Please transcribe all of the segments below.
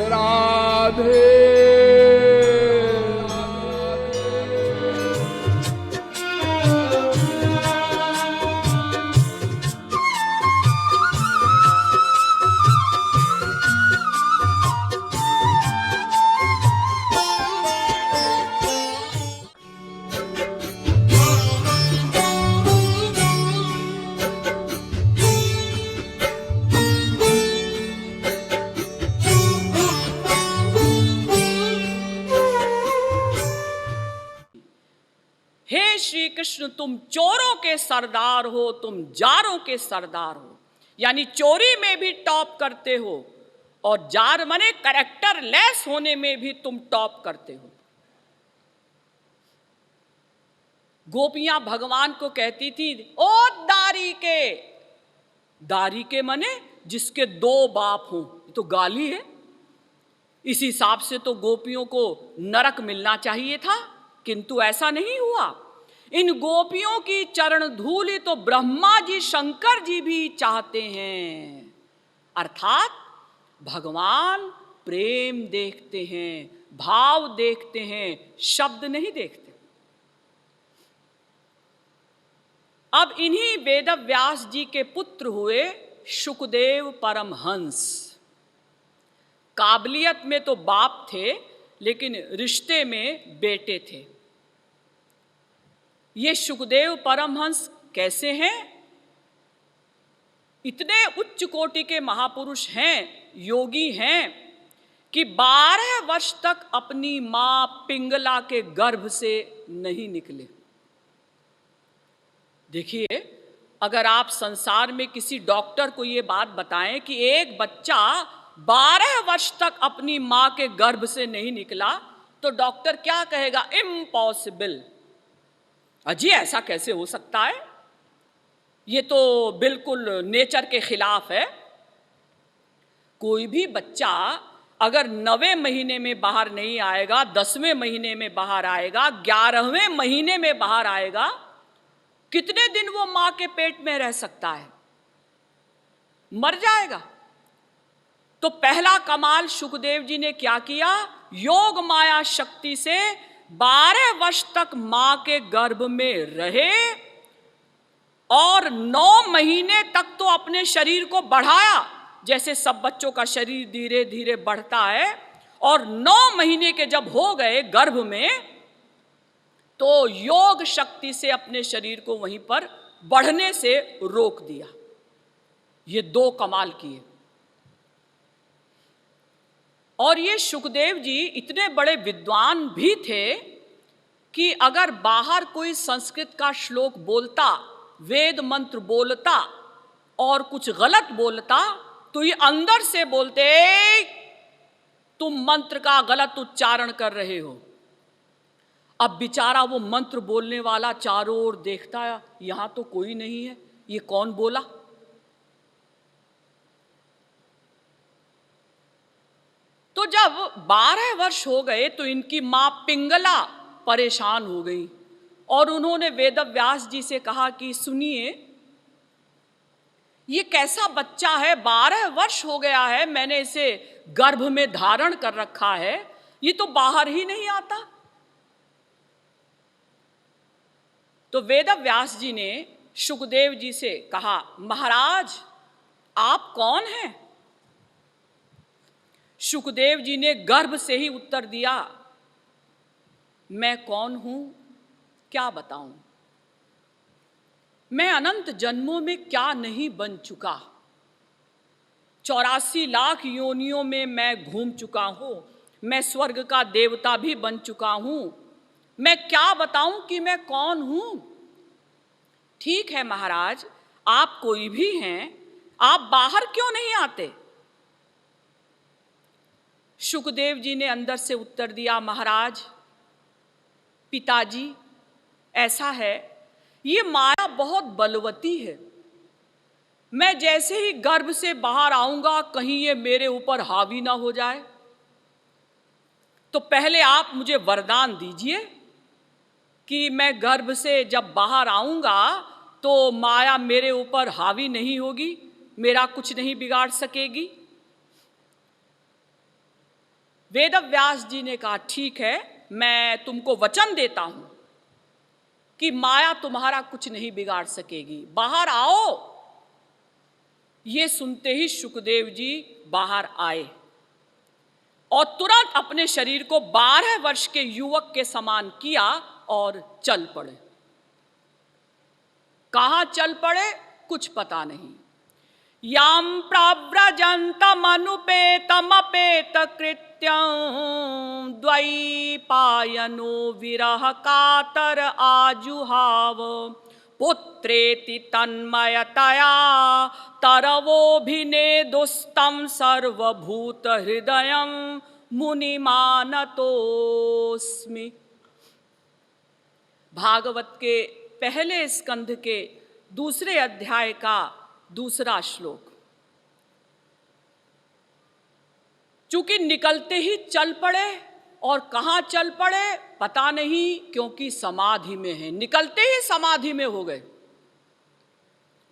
राधे। हे श्री कृष्ण, तुम चोरों के सरदार हो, तुम जारों के सरदार हो। यानी चोरी में भी टॉप करते हो और जार मने कैरेक्टर लेस होने में भी तुम टॉप करते हो। गोपियां भगवान को कहती थी, ओ दारी के मने जिसके दो बाप हों। ये तो गाली है। इस हिसाब से तो गोपियों को नरक मिलना चाहिए था, किंतु ऐसा नहीं हुआ। इन गोपियों की चरण धूलि तो ब्रह्मा जी शंकर जी भी चाहते हैं। अर्थात भगवान प्रेम देखते हैं, भाव देखते हैं, शब्द नहीं देखते। अब इन्हीं वेदव्यास जी के पुत्र हुए शुकदेव परमहंस। काबिलियत में तो बाप थे, लेकिन रिश्ते में बेटे थे। ये शुकदेव परमहंस कैसे हैं? इतने उच्च कोटि के महापुरुष हैं, योगी हैं कि 12 वर्ष तक अपनी मां पिंगला के गर्भ से नहीं निकले। देखिए, अगर आप संसार में किसी डॉक्टर को ये बात बताएं कि एक बच्चा 12 वर्ष तक अपनी मां के गर्भ से नहीं निकला, तो डॉक्टर क्या कहेगा? इम्पॉसिबल। अजी ऐसा कैसे हो सकता है? ये तो बिल्कुल नेचर के खिलाफ है। कोई भी बच्चा अगर 9वें महीने में बाहर नहीं आएगा, 10वें महीने में बाहर आएगा, 11वें महीने में बाहर आएगा, कितने दिन वो मां के पेट में रह सकता है? मर जाएगा। तो पहला कमाल शुकदेव जी ने क्या किया? योग माया शक्ति से 12 वर्ष तक मां के गर्भ में रहे और 9 महीने तक तो अपने शरीर को बढ़ाया, जैसे सब बच्चों का शरीर धीरे धीरे बढ़ता है। और 9 महीने के जब हो गए गर्भ में, तो योग शक्ति से अपने शरीर को वहीं पर बढ़ने से रोक दिया। ये 2 कमाल किए। और ये शुकदेव जी इतने बड़े विद्वान भी थे कि अगर बाहर कोई संस्कृत का श्लोक बोलता, वेद मंत्र बोलता और कुछ गलत बोलता, तो ये अंदर से बोलते, तुम मंत्र का गलत उच्चारण कर रहे हो। अब बेचारा वो मंत्र बोलने वाला चारों ओर देखता है, यहां तो कोई नहीं है, ये कौन बोला? तो जब 12 वर्ष हो गए तो इनकी मां पिंगला परेशान हो गई और उन्होंने वेदव्यास जी से कहा कि सुनिए, ये कैसा बच्चा है, 12 वर्ष हो गया है, मैंने इसे गर्भ में धारण कर रखा है, ये तो बाहर ही नहीं आता। तो वेदव्यास जी ने शुकदेव जी से कहा, महाराज आप कौन हैं? शुकदेव जी ने गर्भ से ही उत्तर दिया, मैं कौन हूं, क्या बताऊं? मैं अनंत जन्मों में क्या नहीं बन चुका। 84 लाख योनियों में मैं घूम चुका हूं। मैं स्वर्ग का देवता भी बन चुका हूं। मैं क्या बताऊं कि मैं कौन हूं? ठीक है महाराज, आप कोई भी हैं, आप बाहर क्यों नहीं आते? शुकदेव जी ने अंदर से उत्तर दिया, महाराज पिताजी ऐसा है, ये माया बहुत बलवती है। मैं जैसे ही गर्भ से बाहर आऊंगा, कहीं ये मेरे ऊपर हावी ना हो जाए। तो पहले आप मुझे वरदान दीजिए कि मैं गर्भ से जब बाहर आऊंगा तो माया मेरे ऊपर हावी नहीं होगी, मेरा कुछ नहीं बिगाड़ सकेगी। वेदव्यास जी ने कहा, ठीक है, मैं तुमको वचन देता हूं कि माया तुम्हारा कुछ नहीं बिगाड़ सकेगी, बाहर आओ। ये सुनते ही सुखदेव जी बाहर आए और तुरंत अपने शरीर को 12 वर्ष के युवक के समान किया और चल पड़े। कहां चल पड़े कुछ पता नहीं। याम प्रव्रजन्तमनुपेतमपेत कृत्यं द्वैपायनो विरह कातर आजुहाव पुत्रेति तन्मयतया तरवोभिनेदुस्तं सर्वभूत हृदयं मुनिमानतोस्मि। भागवत के पहले स्कंध के दूसरे अध्याय का दूसरा श्लोक। चूंकि निकलते ही चल पड़े, और कहां चल पड़े पता नहीं, क्योंकि समाधि में है। निकलते ही समाधि में हो गए,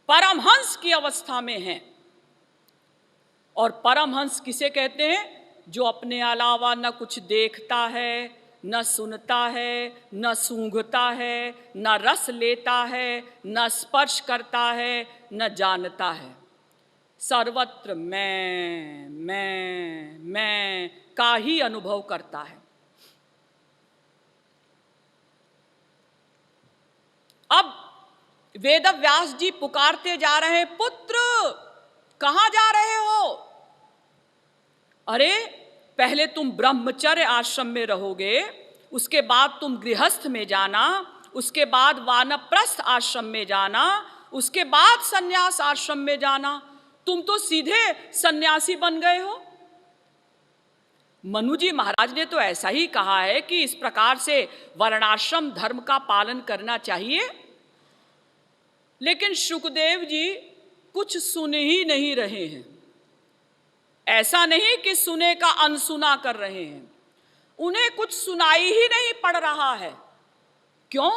परमहंस की अवस्था में हैं। और परमहंस किसे कहते हैं? जो अपने अलावा न कुछ देखता है, न सुनता है, न सूंघता है, न रस लेता है, न स्पर्श करता है, न जानता है। सर्वत्र मैं का ही अनुभव करता है। अब वेदव्यास जी पुकारते जा रहे हैं, पुत्र कहां जा रहे हो? अरे पहले तुम ब्रह्मचर्य आश्रम में रहोगे, उसके बाद तुम गृहस्थ में जाना, उसके बाद वानप्रस्थ आश्रम में जाना, उसके बाद सन्यास आश्रम में जाना। तुम तो सीधे सन्यासी बन गए हो। मनु जी महाराज ने तो ऐसा ही कहा है कि इस प्रकार से वर्णाश्रम धर्म का पालन करना चाहिए। लेकिन सुखदेव जी कुछ सुन ही नहीं रहे हैं। ऐसा नहीं कि सुने का अनसुना कर रहे हैं, उन्हें कुछ सुनाई ही नहीं पड़ रहा है। क्यों?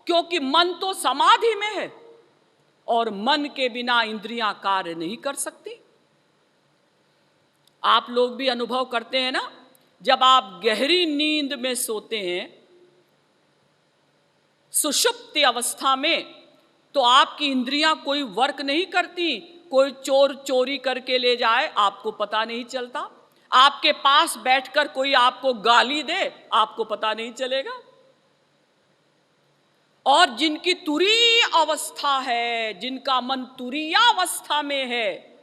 क्योंकि मन तो समाधि में है और मन के बिना इंद्रियां कार्य नहीं कर सकती। आप लोग भी अनुभव करते हैं ना, जब आप गहरी नींद में सोते हैं, सुषुप्ति अवस्था में, तो आपकी इंद्रियां कोई वर्क नहीं करती। कोई चोर चोरी करके ले जाए, आपको पता नहीं चलता। आपके पास बैठकर कोई आपको गाली दे, आपको पता नहीं चलेगा। और जिनकी तुरीय अवस्था है, जिनका मन तुरीयावस्था में है,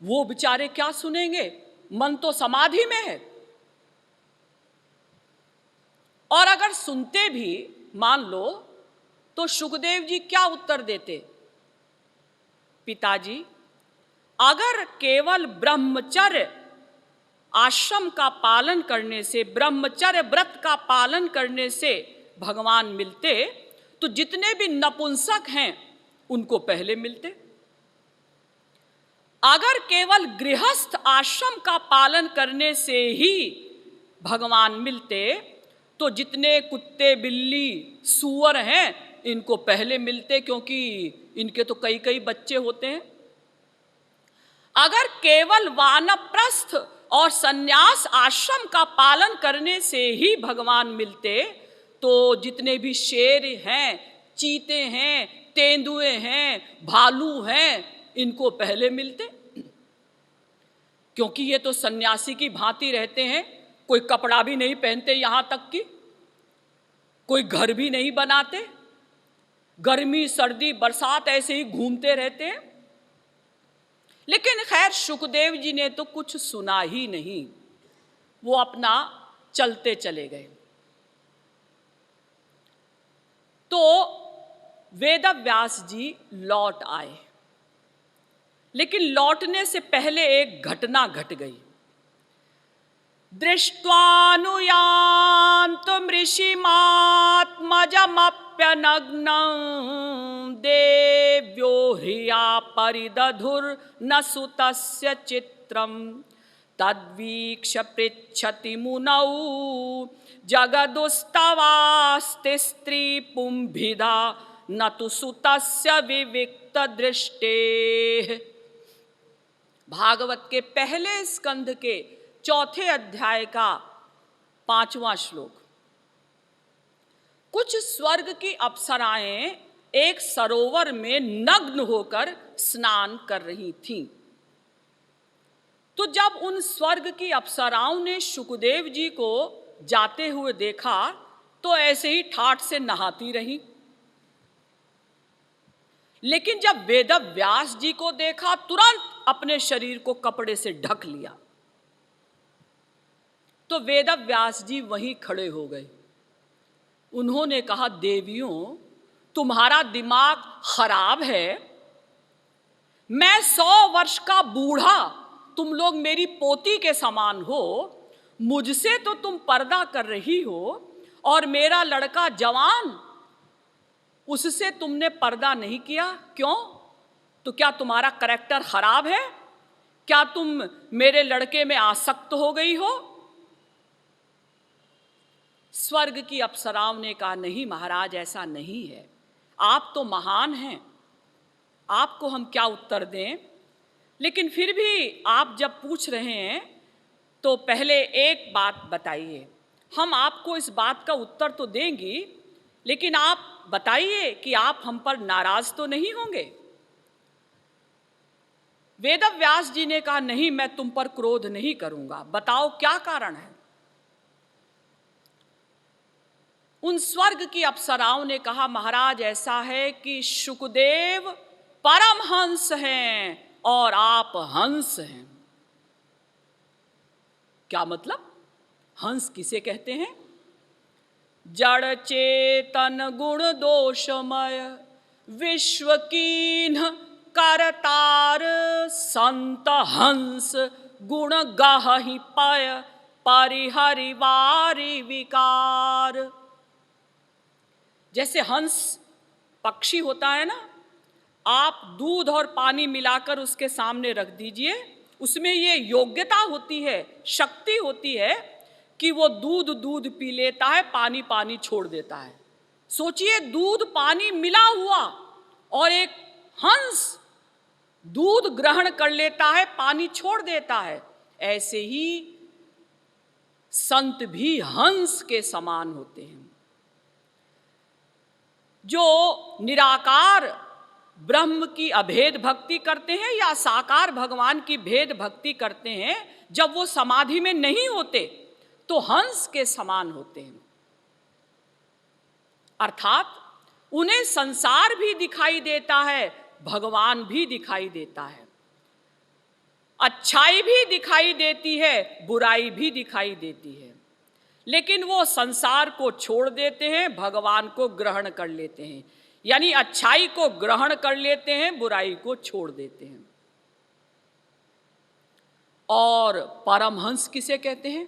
वो बेचारे क्या सुनेंगे? मन तो समाधि में है। और अगर सुनते भी मान लो, तो सुखदेव जी क्या उत्तर देते? पिताजी, अगर केवल ब्रह्मचर्य आश्रम का पालन करने से, ब्रह्मचर्य व्रत का पालन करने से भगवान मिलते, तो जितने भी नपुंसक हैं उनको पहले मिलते। अगर केवल गृहस्थ आश्रम का पालन करने से ही भगवान मिलते, तो जितने कुत्ते बिल्ली सूअर हैं इनको पहले मिलते, क्योंकि इनके तो कई कई बच्चे होते हैं। अगर केवल वानप्रस्थ और सन्यास आश्रम का पालन करने से ही भगवान मिलते, तो जितने भी शेर हैं, चीते हैं, तेंदुए हैं, भालू हैं, इनको पहले मिलते। क्योंकि ये तो सन्यासी की भांति रहते हैं, कोई कपड़ा भी नहीं पहनते, यहां तक कि कोई घर भी नहीं बनाते, गर्मी सर्दी बरसात ऐसे ही घूमते रहते हैं। लेकिन खैर सुखदेव जी ने तो कुछ सुना ही नहीं, वो अपना चलते चले गए। तो वेदव्यास जी लौट आए, लेकिन लौटने से पहले एक घटना घट गई। दृष्ट्वानुयान्तुं ऋषिमात्मजमप्यनग्नं देव्यो ह्रिया परिदधुर्न सुतस्य चित्रं तद्वीक्ष्य पृच्छति मुनौ जगदुस्तवास्ति स्त्री पुंभिदा न तु सुतस्य विविक्त दृष्टे। भागवत के पहले स्कंध के चौथे अध्याय का 5वां श्लोक। कुछ स्वर्ग की अप्सराएं एक सरोवर में नग्न होकर स्नान कर रही थीं। तो जब उन स्वर्ग की अप्सराओं ने शुकदेव जी को जाते हुए देखा तो ऐसे ही ठाठ से नहाती रही। लेकिन जब वेदव्यास जी को देखा तुरंत अपने शरीर को कपड़े से ढक लिया। तो वेदव्यास जी वहीं खड़े हो गए। उन्होंने कहा, देवियों, तुम्हारा दिमाग खराब है। मैं 100 वर्ष का बूढ़ा, तुम लोग मेरी पोती के समान हो। मुझसे तो तुम पर्दा कर रही हो, और मेरा लड़का जवान, उससे तुमने पर्दा नहीं किया। क्यों? तो क्या तुम्हारा कैरेक्टर खराब है? क्या तुम मेरे लड़के में आसक्त हो गई हो? स्वर्ग की अप्सराओं ने कहा, नहीं महाराज, ऐसा नहीं है। आप तो महान हैं, आपको हम क्या उत्तर दें। लेकिन फिर भी आप जब पूछ रहे हैं तो पहले एक बात बताइए। हम आपको इस बात का उत्तर तो देंगी, लेकिन आप बताइए कि आप हम पर नाराज तो नहीं होंगे। वेदव्यास जी ने कहा, नहीं, मैं तुम पर क्रोध नहीं करूंगा। बताओ क्या कारण है। उन स्वर्ग की अप्सराओं ने कहा, महाराज, ऐसा है कि शुकदेव परमहंस हैं और आप हंस हैं। क्या मतलब? हंस किसे कहते हैं? जड़ चेतन गुण दोषमय विश्व कीन करतार, संत हंस गुण गहि पय परिहरिवारी विकार। जैसे हंस पक्षी होता है ना, आप दूध और पानी मिलाकर उसके सामने रख दीजिए, उसमें ये योग्यता होती है, शक्ति होती है कि वो दूध दूध पी लेता है, पानी पानी छोड़ देता है। सोचिए, दूध पानी मिला हुआ और एक हंस दूध ग्रहण कर लेता है, पानी छोड़ देता है। ऐसे ही संत भी हंस के समान होते हैं, जो निराकार ब्रह्म की अभेद भक्ति करते हैं या साकार भगवान की भेद भक्ति करते हैं। जब वो समाधि में नहीं होते तो हंस के समान होते हैं, अर्थात उन्हें संसार भी दिखाई देता है, भगवान भी दिखाई देता है, अच्छाई भी दिखाई देती है, बुराई भी दिखाई देती है। लेकिन वो संसार को छोड़ देते हैं, भगवान को ग्रहण कर लेते हैं। यानी अच्छाई को ग्रहण कर लेते हैं, बुराई को छोड़ देते हैं। और परमहंस किसे कहते हैं?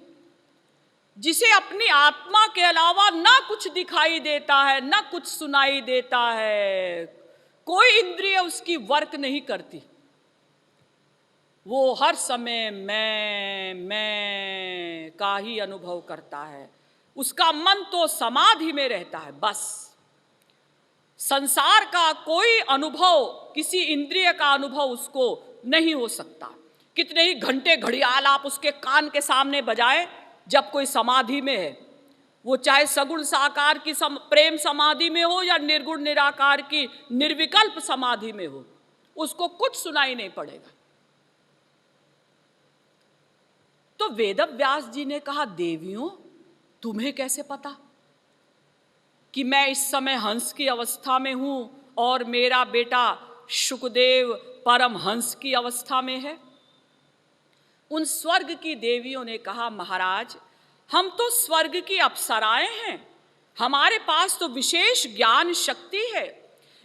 जिसे अपनी आत्मा के अलावा ना कुछ दिखाई देता है, ना कुछ सुनाई देता है, कोई इंद्रिय उसकी वर्क नहीं करती। वो हर समय मैं का ही अनुभव करता है। उसका मन तो समाधि में रहता है। बस संसार का कोई अनुभव, किसी इंद्रिय का अनुभव उसको नहीं हो सकता। कितने ही घंटे घड़ियाल आप उसके कान के सामने बजाएं, जब कोई समाधि में है, वो चाहे सगुण साकार की प्रेम समाधि में हो या निर्गुण निराकार की निर्विकल्प समाधि में हो, उसको कुछ सुनाई नहीं पड़ेगा। तो वेदव्यास जी ने कहा, देवियों, तुम्हें कैसे पता कि मैं इस समय हंस की अवस्था में हूं और मेरा बेटा शुकदेव परम हंस की अवस्था में है? उन स्वर्ग की देवियों ने कहा, महाराज, हम तो स्वर्ग की अप्सराएं हैं, हमारे पास तो विशेष ज्ञान शक्ति है।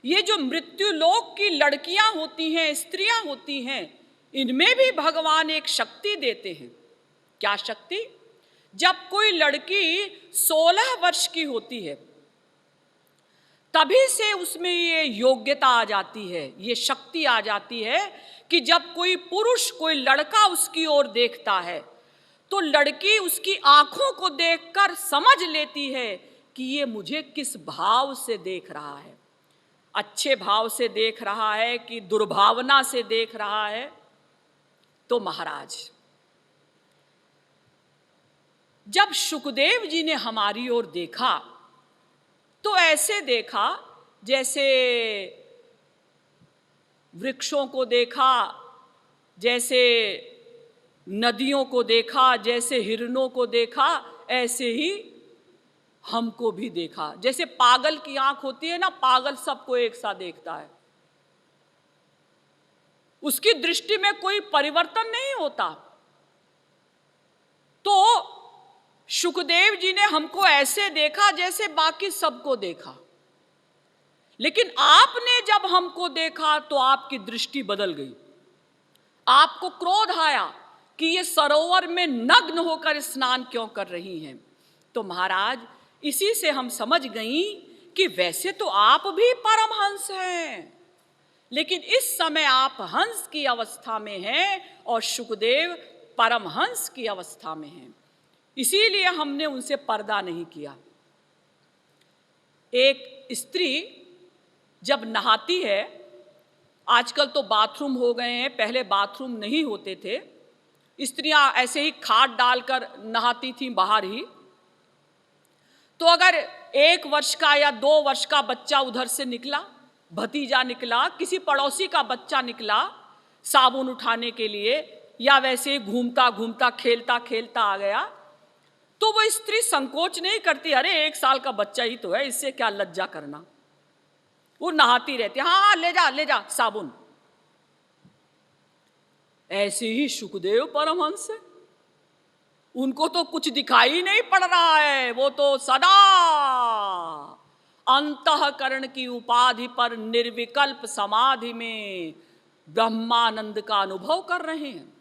ये जो मृत्युलोक की लड़कियां होती हैं, स्त्रियां होती हैं, इनमें भी भगवान एक शक्ति देते हैं। क्या शक्ति? जब कोई लड़की 16 वर्ष की होती है, तभी से उसमें ये योग्यता आ जाती है, ये शक्ति आ जाती है कि जब कोई पुरुष, कोई लड़का उसकी ओर देखता है तो लड़की उसकी आंखों को देखकर समझ लेती है कि ये मुझे किस भाव से देख रहा है। अच्छे भाव से देख रहा है कि दुर्भावना से देख रहा है। तो महाराज, जब शुकदेव जी ने हमारी ओर देखा तो ऐसे देखा जैसे वृक्षों को देखा, जैसे नदियों को देखा, जैसे हिरणों को देखा, ऐसे ही हमको भी देखा। जैसे पागल की आंख होती है ना, पागल सबको एक साथ देखता है, उसकी दृष्टि में कोई परिवर्तन नहीं होता। तो शुकदेव जी ने हमको ऐसे देखा जैसे बाकी सबको देखा, लेकिन आपने जब हमको देखा तो आपकी दृष्टि बदल गई। आपको क्रोध आया कि ये सरोवर में नग्न होकर स्नान क्यों कर रही हैं। तो महाराज, इसी से हम समझ गई कि वैसे तो आप भी परमहंस हैं, लेकिन इस समय आप हंस की अवस्था में हैं और शुकदेव परमहंस की अवस्था में हैं, इसीलिए हमने उनसे पर्दा नहीं किया। एक स्त्री जब नहाती है, आजकल तो बाथरूम हो गए हैं, पहले बाथरूम नहीं होते थे, स्त्रियां ऐसे ही खाट डालकर नहाती थीं बाहर ही। तो अगर 1 वर्ष का या 2 वर्ष का बच्चा उधर से निकला, भतीजा निकला, किसी पड़ोसी का बच्चा निकला साबुन उठाने के लिए, या वैसे घूमता घूमता खेलता खेलता आ गया, तो वो स्त्री संकोच नहीं करती, अरे 1 साल का बच्चा ही तो है, इससे क्या लज्जा करना। वो नहाती रहती, हाँ ले जा साबुन। ऐसे ही शुकदेव परमहंस है, उनको तो कुछ दिखाई नहीं पड़ रहा है, वो तो सदा अंतःकरण की उपाधि पर निर्विकल्प समाधि में ब्रह्मानंद का अनुभव कर रहे हैं।